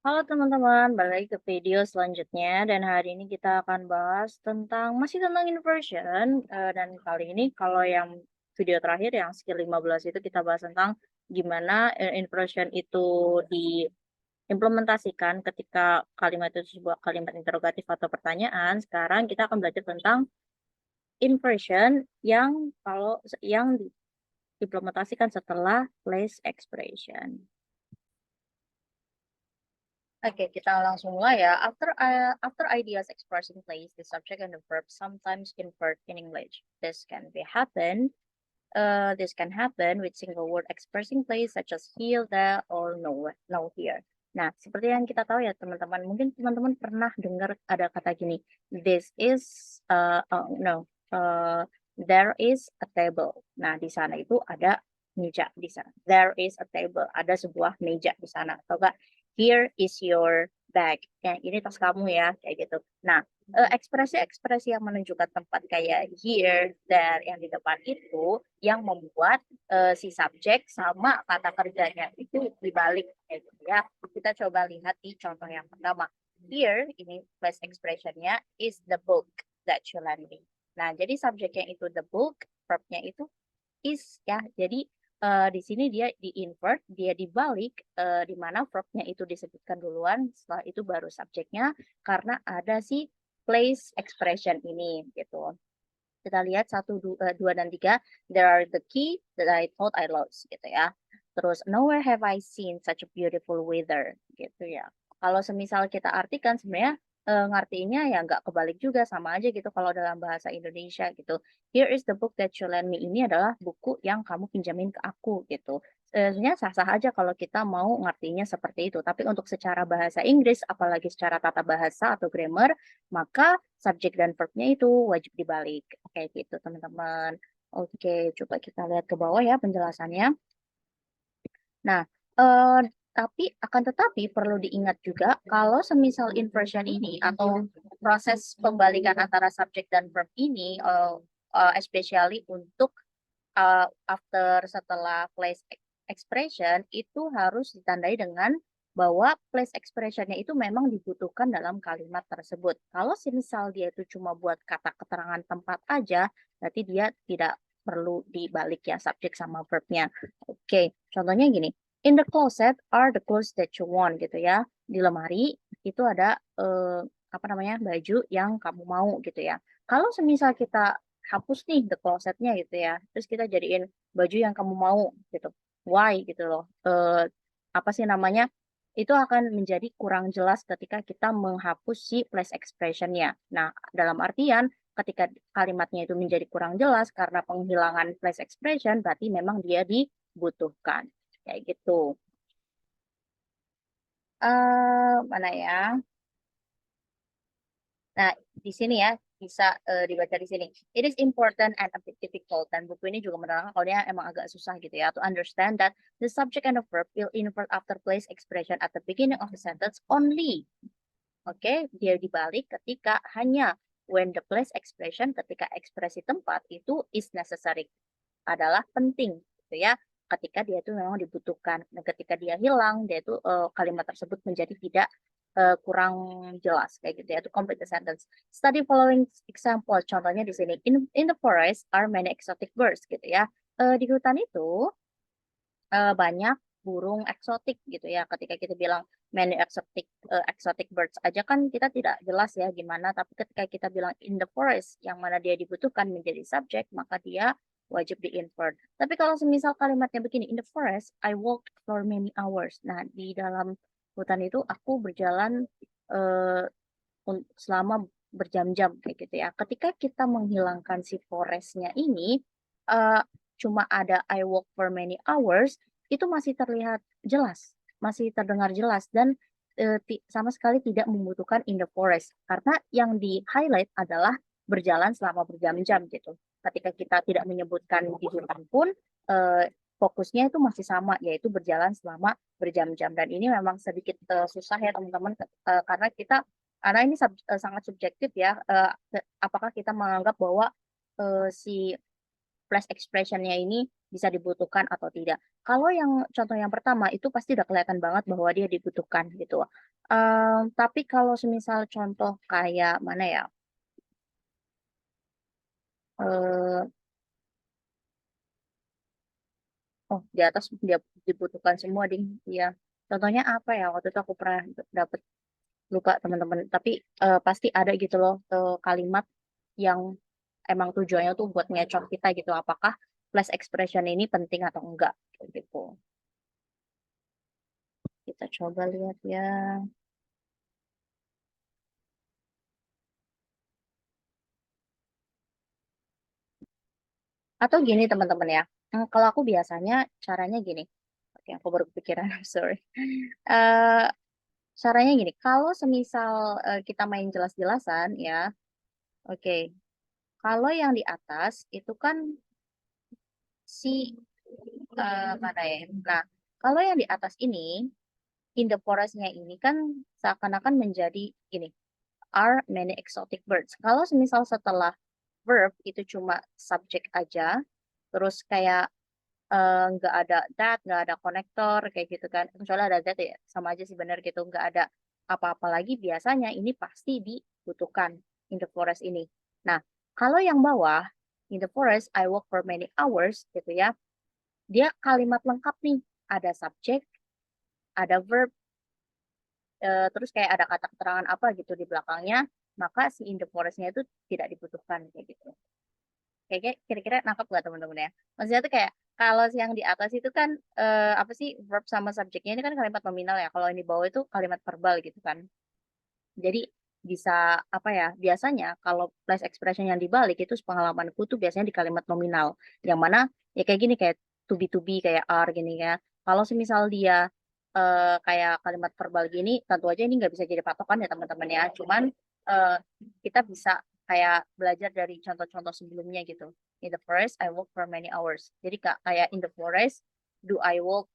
Halo teman-teman, balik lagi ke video selanjutnya dan hari ini kita akan bahas masih tentang inversion dan kali ini kalau yang video terakhir yang skill 15 itu kita bahas tentang gimana inversion itu diimplementasikan ketika kalimat itu sebuah kalimat interrogatif atau pertanyaan. Sekarang kita akan belajar tentang inversion yang diimplementasikan setelah place expression. Oke, kita langsung mulai ya. After ideas expressing place, the subject and the verb sometimes convert in English. This can happen with single word expressing place such as here, there, or no here. Nah, seperti yang kita tahu ya teman-teman, mungkin teman-teman pernah dengar ada kata gini, this is, oh, no, there is a table. Nah, di sana itu ada meja di sana. There is a table, ada sebuah meja di sana. Atau enggak, here is your bag. Yang ini tas kamu ya, kayak gitu. Nah, ekspresi-ekspresi yang menunjukkan tempat kayak here, there, yang di depan itu yang membuat si subjek sama kata kerjanya itu dibalik kayak gitu ya. Kita coba lihat di contoh yang pertama. Here, ini place expressionnya is the book that you lend me. Nah, jadi subjeknya itu the book, verbnya itu is ya. Jadi di sini dia di-invert, dia dibalik, di mana verbnya itu disebutkan duluan, setelah itu baru subjeknya karena ada si place expression ini gitu. Kita lihat 2 dan 3. There are the key that I thought I lost gitu ya. Terus nowhere have I seen such a beautiful weather gitu ya. Kalau semisal kita artikan sebenarnya ngartiinnya ya nggak kebalik juga sama aja gitu kalau dalam bahasa Indonesia gitu. Here is the book that you lend me, ini adalah buku yang kamu pinjamin ke aku gitu. Sebenarnya sah-sah aja kalau kita mau ngartinya seperti itu. Tapi untuk secara bahasa Inggris apalagi secara tata bahasa atau grammar maka subjek dan verbnya itu wajib dibalik, kayak gitu teman-teman. Oke, coba kita lihat ke bawah ya penjelasannya. Nah, tapi akan tetapi perlu diingat juga kalau semisal inversion ini atau proses pembalikan antara subjek dan verb ini, especially untuk, setelah place expression itu harus ditandai dengan bahwa place expression-nya itu memang dibutuhkan dalam kalimat tersebut. Kalau semisal dia itu cuma buat kata keterangan tempat aja, berarti dia tidak perlu dibalik ya subjek sama verb-nya. Oke, contohnya gini, in the closet are the clothes that you want gitu ya. Di lemari itu ada, apa namanya, baju yang kamu mau gitu ya. Kalau semisal kita hapus nih the closet-nya gitu ya, terus kita jadiin baju yang kamu mau gitu. Why gitu loh, apa sih namanya, itu akan menjadi kurang jelas ketika kita menghapus si place expression-nya. Nah, dalam artian ketika kalimatnya itu menjadi kurang jelas karena penghilangan place expression, berarti memang dia dibutuhkan, kayak gitu. Mana ya? Nah, di sini ya, bisa, dibaca di sini. It is important and a bit difficult, dan buku ini juga menerangkan kalau dia emang agak susah gitu ya, to understand that the subject and the verb will invert after place expression at the beginning of the sentence only. Oke, dia dibalik ketika hanya when the place expression, ketika ekspresi tempat itu is necessary, adalah penting gitu ya. Ketika dia itu memang dibutuhkan. Dan ketika dia hilang, dia itu kalimat tersebut menjadi tidak kurang jelas kayak gitu ya. To complete the sentence. Study following example. Contohnya di sini. In the forest are many exotic birds gitu ya. Di hutan itu banyak burung eksotik gitu ya. Ketika kita bilang many exotic birds aja kan kita tidak jelas ya gimana, tapi ketika kita bilang in the forest yang mana dia dibutuhkan menjadi subjek, maka dia wajib di-invert. Tapi kalau semisal kalimatnya begini, in the forest I walked for many hours. Nah, di dalam hutan itu aku berjalan eh, selama berjam-jam kayak gitu ya. Ketika kita menghilangkan si forest-nya ini, eh, cuma ada I walk for many hours, itu masih terlihat jelas, masih terdengar jelas dan sama sekali tidak membutuhkan in the forest karena yang di-highlight adalah berjalan selama berjam-jam gitu. Ketika kita tidak menyebutkan di hutan pun fokusnya itu masih sama yaitu berjalan selama berjam-jam dan ini memang sedikit susah ya teman-teman karena ini sangat subjektif ya, apakah kita menganggap bahwa si flash expression-nya ini bisa dibutuhkan atau tidak. kalau yang contoh yang pertama itu pasti udah kelihatan banget bahwa dia dibutuhkan gitu. Tapi kalau semisal contoh kayak mana ya, eee, oh di atas dia dibutuhkan semua ding, iya. Contohnya apa ya, waktu itu aku pernah dapet, lupa teman-teman, tapi, pasti ada gitu loh, kalimat yang emang tujuannya tuh buat ngecoh kita gitu, apakah flash expression ini penting atau enggak, kayak gitu. Kita coba lihat ya. Atau gini teman-teman ya, kalau aku biasanya caranya gini, oke aku baru kepikiran, I'm sorry. Eee, Caranya gini, kalau semisal, kita main jelas-jelasan ya, oke, kalau yang di atas itu kan si, mana ya, nah, kalau yang di atas ini, in the forest-nya ini kan seakan-akan menjadi gini, are many exotic birds. Kalau semisal setelah verb itu cuma subjek aja, terus kayak nggak ada that, nggak ada konektor kayak gitu kan, kecuali ada that ya sama aja sih bener gitu, nggak ada apa-apa lagi biasanya ini pasti dibutuhkan in the forest ini. Nah, kalau yang bawah, in the forest I walk for many hours gitu ya, dia kalimat lengkap nih, ada subjek, ada verb, terus kayak ada kata keterangan apa gitu di belakangnya, maka si in the forest-nya itu tidak dibutuhkan kayak gitu. Kayaknya kira-kira nangkep nggak teman-teman ya? Maksudnya tuh kayak, kalau yang di atas itu kan, apa sih, verb sama subjeknya ini kan kalimat nominal ya, kalau yang di bawah itu kalimat verbal gitu kan. Jadi bisa, apa ya, biasanya kalau flash expression yang dibalik itu sepengalamanku tuh biasanya di kalimat nominal, yang mana ya kayak gini, kayak to be, kayak are gini ya. Kalau semisal dia, kayak kalimat verbal gini, tentu aja ini nggak bisa jadi patokan ya teman-teman ya. Cuman, kita bisa kayak belajar dari contoh-contoh sebelumnya gitu. In the forest, I walk for many hours. Jadi kayak in the forest, do I walk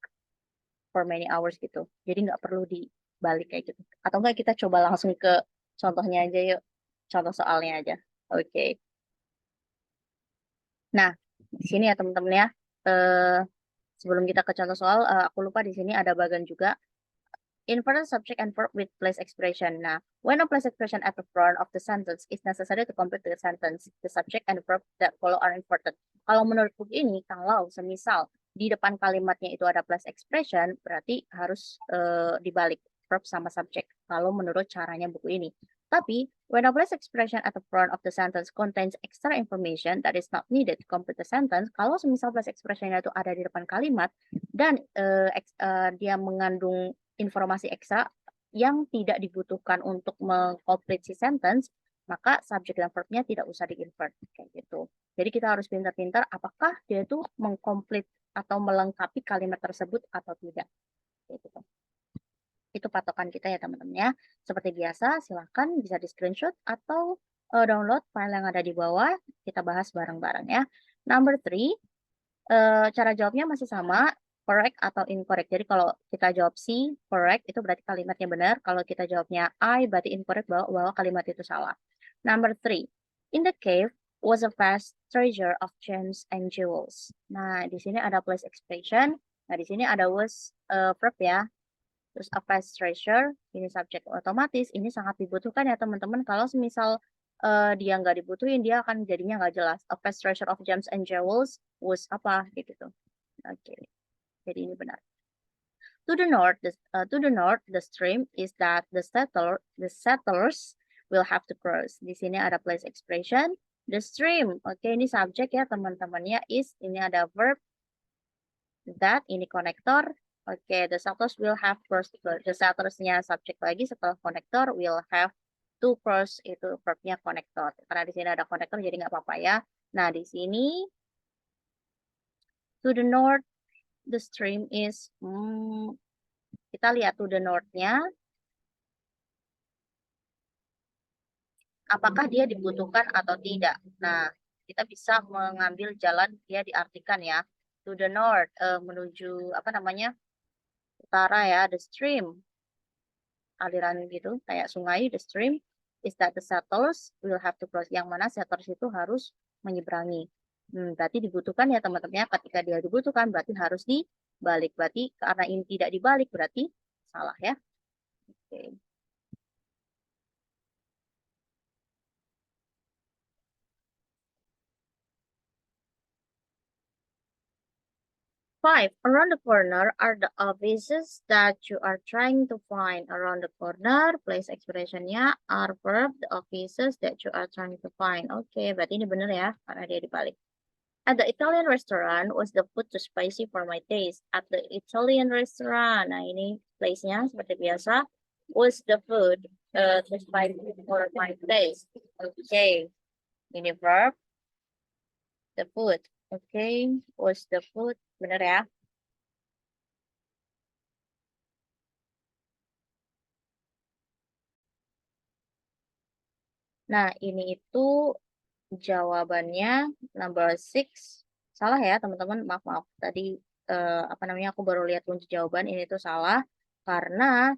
for many hours gitu. Jadi nggak perlu dibalik kayak gitu. Atau enggak kita coba langsung ke contohnya aja yuk, contoh soalnya aja. Oke. Nah, di sini ya teman-teman ya, eee, sebelum kita ke contoh soal, aku lupa di sini ada bagian juga inverted subject and verb with place expression. Nah, when a place expression at the front of the sentence is necessary to complete the sentence, the subject and the verb that follow are inverted. Kalau menurut buku ini, kalau semisal di depan kalimatnya itu ada place expression, berarti harus dibalik verb sama subject. Kalau menurut caranya buku ini. Tapi, when a place expression at the front of the sentence contains extra information that is not needed to complete the sentence, kalau semisal place expressionnya itu ada di depan kalimat dan dia mengandung informasi ekstra yang tidak dibutuhkan untuk si sentence, maka subjek dan verb-nya tidak usah di-invert kayak gitu. Jadi kita harus pintar-pintar apakah dia itu mengkomplit atau melengkapi kalimat tersebut atau tidak. Kayak gitu. Itu patokan kita ya teman-teman ya. Seperti biasa, silahkan bisa di-screenshot atau download file yang ada di bawah. Kita bahas bareng-bareng ya. Number 3, cara jawabnya masih sama, correct atau incorrect. Jadi kalau kita jawab C, correct, itu berarti kalimatnya benar. Kalau kita jawabnya I, berarti incorrect, bahwa kalimat itu salah. Number 3, in the cave was a vast treasure of gems and jewels. Nah, di sini ada place expression. Nah, di sini ada was, verb ya. Terus a vast treasure, ini subjek otomatis. Ini sangat dibutuhkan ya teman-teman. Kalau semisal dia nggak dibutuhin, dia akan jadinya nggak jelas. A vast treasure of gems and jewels was apa gitu. Oke, jadi ini benar. To the north, the stream is that the settlers will have to cross. Di sini ada place expression. The stream, oke ini subjek ya teman-temannya is, ini ada verb that, ini konektor. Oke, the settlers will have cross. The settlers-nya subjek lagi setelah konektor will have to cross, itu verb-nya konektor. Karena di sini ada konektor jadi nggak apa-apa ya. Nah, di sini to the north the stream is, kita lihat to the north-nya, apakah dia dibutuhkan atau tidak. Nah, kita bisa mengambil jalan dia diartikan ya. To the north, menuju apa namanya, utara ya, the stream, aliran gitu, kayak sungai, the stream, is that the settlers will have to cross. Yang mana settlers itu harus menyeberangi. Berarti dibutuhkan ya teman-teman ya, ketika dia dibutuhkan berarti harus dibalik. Berarti karena ini tidak dibalik berarti salah ya. Oke. 5. Around the corner are the offices that you are trying to find. Around the corner, place expressionnya are verb, the offices that you are trying to find. Oke, berarti ini benar ya, karena dia dibalik. At the Italian restaurant, was the food too spicy for my taste? At the Italian restaurant, nah ini place-nya seperti biasa. Was the food too spicy for my taste? Oke, ini verb, the food. Oke, was the food, benar ya? Nah, ini itu jawabannya number 6. Salah ya, teman-teman. Maaf, maaf. Tadi apa namanya aku baru lihat kunci jawaban ini tuh salah karena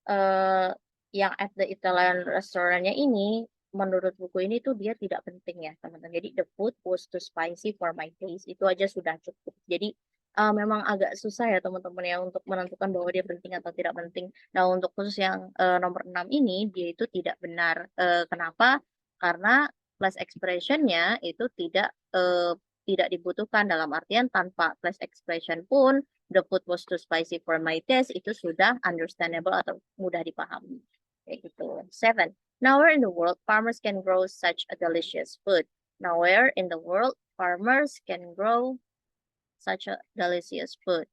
eh yang at the Italian restaurant-nya ini menurut buku ini tuh dia tidak penting ya, teman-teman. Jadi the food was too spicy for my taste. Itu aja sudah cukup. Jadi memang agak susah ya teman-teman ya untuk menentukan bahwa dia penting atau tidak penting. Nah, untuk khusus yang nomor 6 ini dia itu tidak benar. Kenapa? Karena flash expression-nya itu tidak dibutuhkan dalam artian tanpa flash expression pun the food was too spicy for my taste itu sudah understandable atau mudah dipahami. Kayak gitu. 7. Nowhere in the world farmers can grow such a delicious food. Nowhere in the world farmers can grow such a delicious food.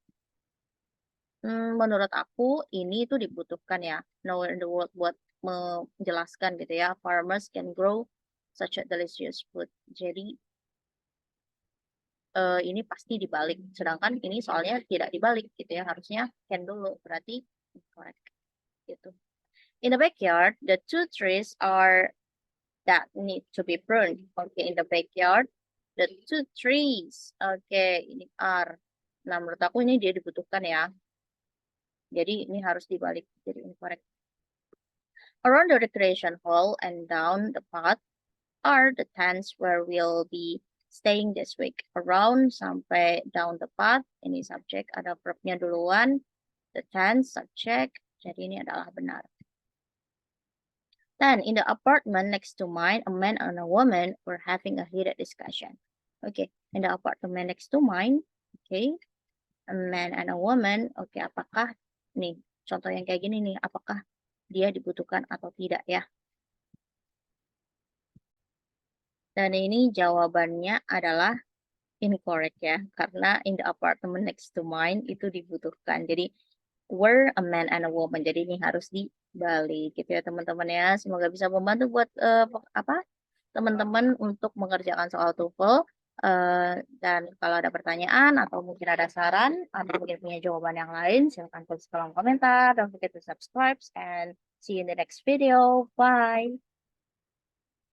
Menurut aku ini itu dibutuhkan ya. Nowhere in the world buat menjelaskan gitu ya. Farmers can grow such a delicious food. Jadi ini pasti dibalik. Sedangkan ini soalnya tidak dibalik gitu ya. Harusnya can dulu. Berarti correct gitu. In the backyard, the 2 trees are that need to be pruned. Okay, in the backyard, the 2 trees. Okay, ini are. Nah, menurut aku ini dia dibutuhkan ya. Jadi ini harus dibalik. Jadi ini correct. Around the recreation hall and down the path are the tents where we'll be staying this week. Around sampai down the path, ini subjek, ada verbnya duluan. The tents, subjek, jadi ini adalah benar. Then, in the apartment next to mine, a man and a woman were having a heated discussion. Okay, in the apartment next to mine, okay, a man and a woman, okay, apakah, nih, contoh yang kayak gini nih, apakah dia dibutuhkan atau tidak ya? Dan ini jawabannya adalah incorrect ya, karena in the apartment next to mine itu dibutuhkan. Jadi were a man and a woman. Jadi ini harus dibalik gitu ya teman-teman ya. Semoga bisa membantu buat apa teman-teman untuk mengerjakan soal TOEFL. Dan kalau ada pertanyaan atau mungkin ada saran atau mungkin punya jawaban yang lain, silahkan tulis kolom komentar. Don't forget to subscribe and see you in the next video. Bye.